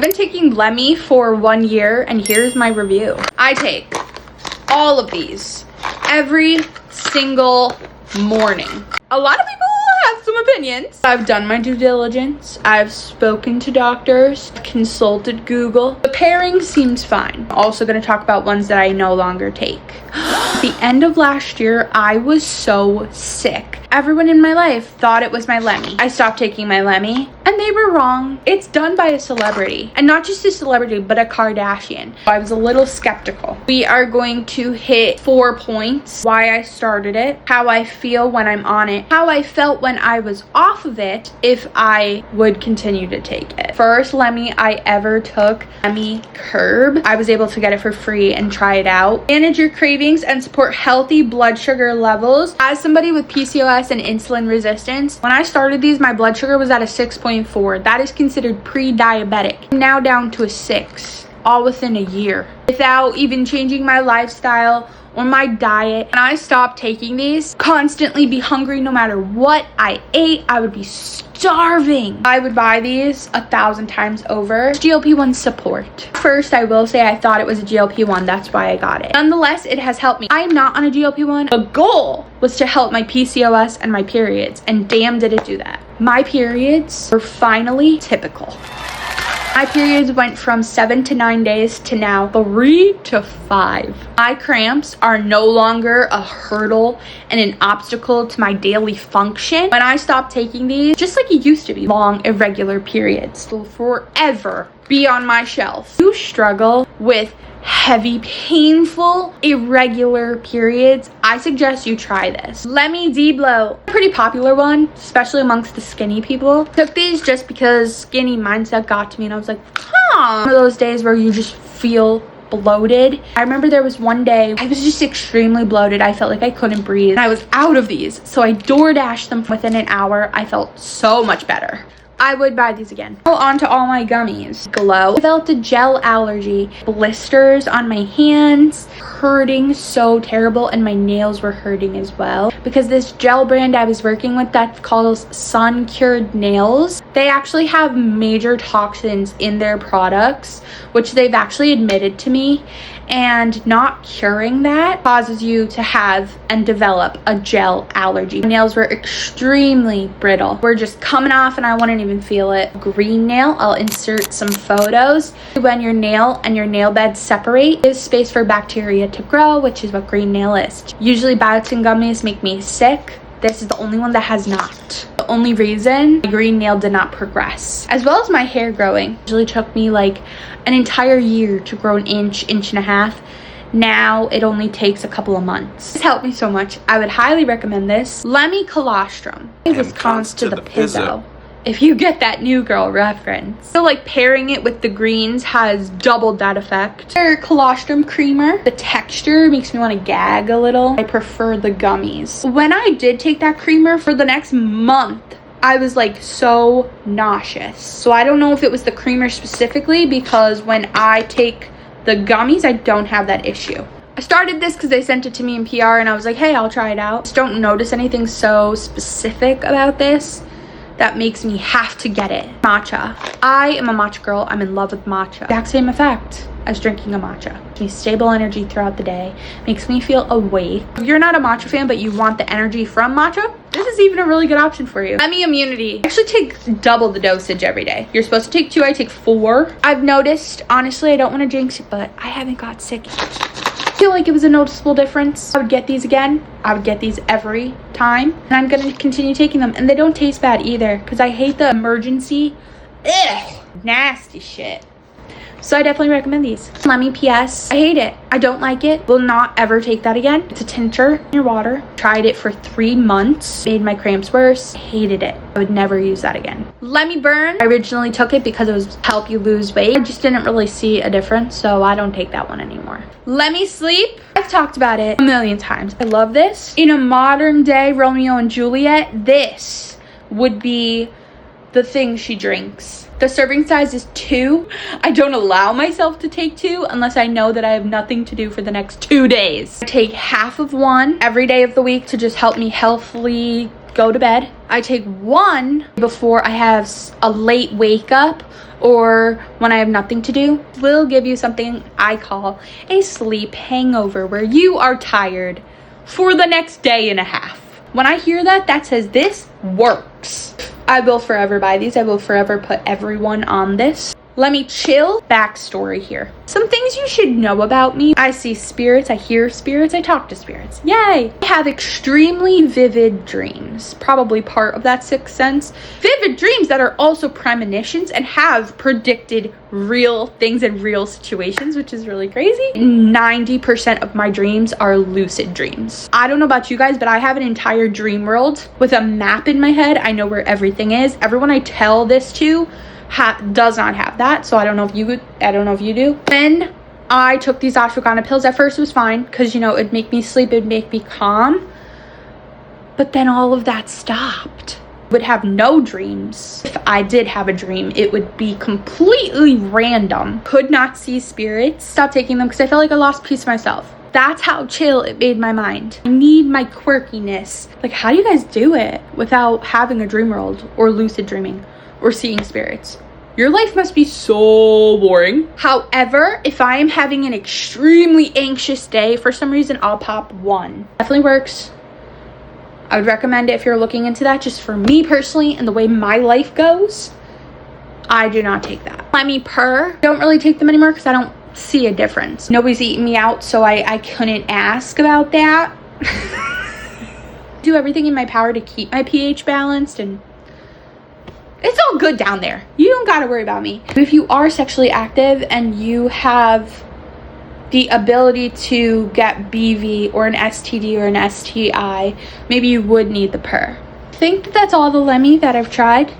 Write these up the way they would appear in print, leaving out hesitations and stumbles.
I've been taking Lemme for 1 year and here's my review. I take all of these every single morning. A lot of people have some opinions. I've done my due diligence. I've spoken to doctors, consulted Google. The pairing seems fine. I'm also going to talk about ones that I no longer take. The end of last year, I was so sick. Everyone in my life thought it was my Lemme. I stopped taking my Lemme and they were wrong. It's done by a celebrity, and not just a celebrity, but a Kardashian. I was a little skeptical. We are going to hit 4 points: why I started it, how I feel when I'm on it, how I felt when I was off of it, if I would continue to take it. First Lemme I ever took, Lemme Curb. I was able to get it for free and try it out. Manage your cravings and support healthy blood sugar levels. As somebody with PCOS and insulin resistance, when I started these, my blood sugar was at a 6.4. That is considered pre-diabetic. I'm now down to a 6, all within a year, without even changing my lifestyle or my diet. When I stopped taking these, constantly be hungry no matter what I ate. I would be starving. I would buy these 1,000 times over. GLP-1 support. First, I will say I thought it was a GLP-1. That's why I got it. Nonetheless, it has helped me. I am not on a GLP-1. The goal was to help my PCOS and my periods, and damn did it do that. My periods were finally typical. My periods went from 7 to 9 days to now 3 to 5. My cramps are no longer a hurdle and an obstacle to my daily function. When I stopped taking these, just like it used to be, long irregular periods will forever be on my shelf. If you struggle with heavy, painful, irregular periods, I suggest you try this. Lemme D-Blow, a pretty popular one, especially amongst the skinny people. Took these just because skinny mindset got to me and I was like, one of those days where you just feel bloated. I remember there was one day I was just extremely bloated. I felt like I couldn't breathe and I was out of these. So I DoorDashed them within an hour. I felt so much better. I would buy these again. Now on to all my gummies. Glow. I developed a gel allergy. Blisters on my hands, hurting so terrible, and my nails were hurting as well. Because this gel brand I was working with that calls Sun Cured Nails, they actually have major toxins in their products, which they've actually admitted to me. And not curing that causes you to have and develop a gel allergy. My nails were extremely brittle. We're just coming off and I wouldn't even feel it. Green nail, I'll insert some photos. When your nail and your nail bed separate, there's space for bacteria to grow, which is what green nail is. Usually biotin gummies make me sick. This is the only one that has not. The only reason my green nail did not progress. As well as my hair growing. It usually took me like an entire year to grow an inch and a half. Now it only takes a couple of months. This helped me so much. I would highly recommend this. Lemme Colostrum. It was cons to the pizzo. If you get that New Girl reference. So like pairing it with the greens has doubled that effect. Their colostrum creamer, the texture makes me want to gag a little. I prefer the gummies. When I did take that creamer for the next month, I was like so nauseous. So I don't know if it was the creamer specifically, because when I take the gummies, I don't have that issue. I started this because they sent it to me in PR and I was like, hey, I'll try it out. Just don't notice anything so specific about this that makes me have to get it. Matcha. I am a matcha girl. I'm in love with matcha. Exact same effect as drinking a matcha. Gives me stable energy throughout the day. Makes me feel awake. If you're not a matcha fan but you want the energy from matcha, this is even a really good option for you. Lemme Immunity. I actually take double the dosage every day. You're supposed to take 2, I take 4. I've noticed, honestly, I don't want to jinx it, but I haven't got sick yet. I feel like it was a noticeable difference. I would get these again. I would get these every time, and I'm gonna continue taking them. And they don't taste bad either, because I hate the emergency, nasty shit. So I definitely recommend these. Lemme PS. I hate it. I don't like it. Will not ever take that again. It's a tincture in your water. Tried it for 3 months. Made my cramps worse. Hated it. I would never use that again. Lemme Burn. I originally took it because it was help you lose weight. I just didn't really see a difference, so I don't take that one anymore. Lemme Sleep. I've talked about it a million times. I love this. In a modern day Romeo and Juliet, this would be the thing she drinks. The serving size is 2. I don't allow myself to take 2 unless I know that I have nothing to do for the next 2 days. I take half of one every day of the week to just help me healthily go to bed. I take one before I have a late wake up or when I have nothing to do. Will give you something I call a sleep hangover, where you are tired for the next day and a half. When I hear that, that says this works. I will forever buy these. I will forever put everyone on this. Lemme chill. Backstory here. Some things you should know about me. I see spirits, I hear spirits, I talk to spirits. Yay! I have extremely vivid dreams. Probably part of that sixth sense. Vivid dreams that are also premonitions and have predicted real things and real situations, which is really crazy. 90% of my dreams are lucid dreams. I don't know about you guys, but I have an entire dream world with a map in my head. I know where everything is. Everyone I tell this to does not have that, so I don't know if you do. When I took these ashwagandha pills, at first it was fine because, you know, it'd make me sleep, it'd make me calm, but then all of that stopped. Would have no dreams. If I did have a dream, it would be completely random. Could not see spirits. Stopped taking them because I felt like I lost a piece of myself. That's how chill it made my mind. I need my quirkiness. Like, how do you guys do it without having a dream world or lucid dreaming or seeing spirits? Your life must be so boring. However, if I am having an extremely anxious day, for some reason, I'll pop one. Definitely works. I would recommend it if you're looking into that. Just for me personally and the way my life goes, I do not take that. Lemme purr. Don't really take them anymore because I don't see a difference. Nobody's eating me out, so I couldn't ask about that. Do everything in my power to keep my pH balanced, and it's all good down there. You don't gotta worry about me. If you are sexually active and you have the ability to get BV or an STD or an STI, maybe you would need the purr. I think that's all the Lemme that I've tried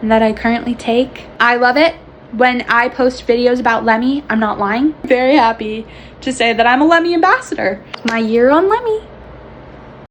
and that I currently take. I love it. When I post videos about Lemme, I'm not lying. Very happy to say that I'm a Lemme ambassador. My year on Lemme.